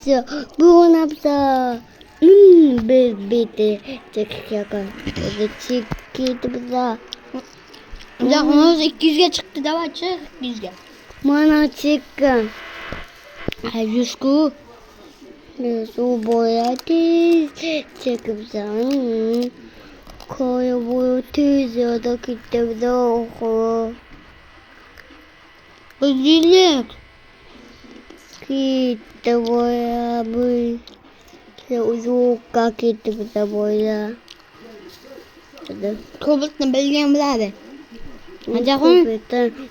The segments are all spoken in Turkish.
Buonapsa. Bete çekiyor. Çıktı. Ya onu 200'e çıktı da var çık 200'e. Bana çıktı. Yüzku. Su boyadı. Çıktı. Koyu boyadı. Ya da gitti de oku. Özgürlük. Gitti boya bu. Uyuka gitti de boya. Kobaltın belgen biladi.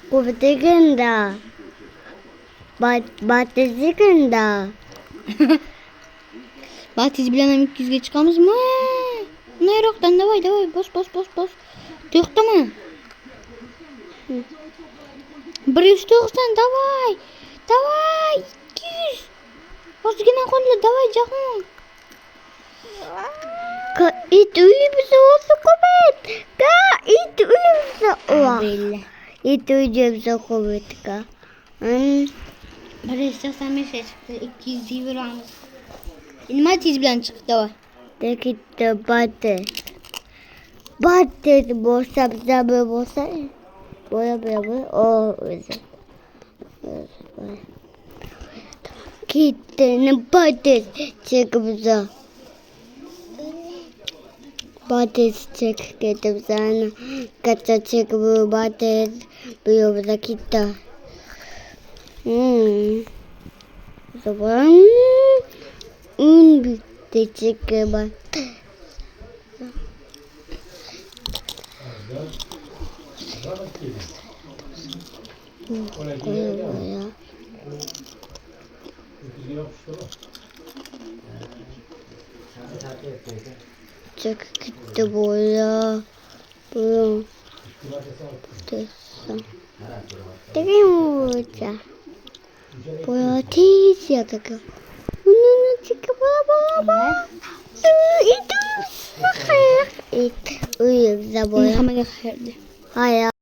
Kuvvetiganda. Batiziganda. Batiz bilen 200'e çıkamız mı? Ne yoktan davay bos. Tükte mi? 190 davay. 200. Bozgina kolla davay canım. Itu bisa kubet. Itu bisa. Belli. Itu bisa kubet ka. Bari istersen bir şey çıktı. 200 bir almış. Benim Batiz bilen çıktı davay. De gitti batı. Batı boşa boşa. Boya. O öyle. Gitti ne batı çıkıpsa. Batı çıkıp sana. Kaça çıkıp batı. Bir da gitti. Zaman bitti çıkıp. Çık gitti boya. Bu. Tekrar boya tiz ya takı. Bunun çıkıp baba. Itu. Itu. Uyuyor bize boya. Hamile geldi. Hayır.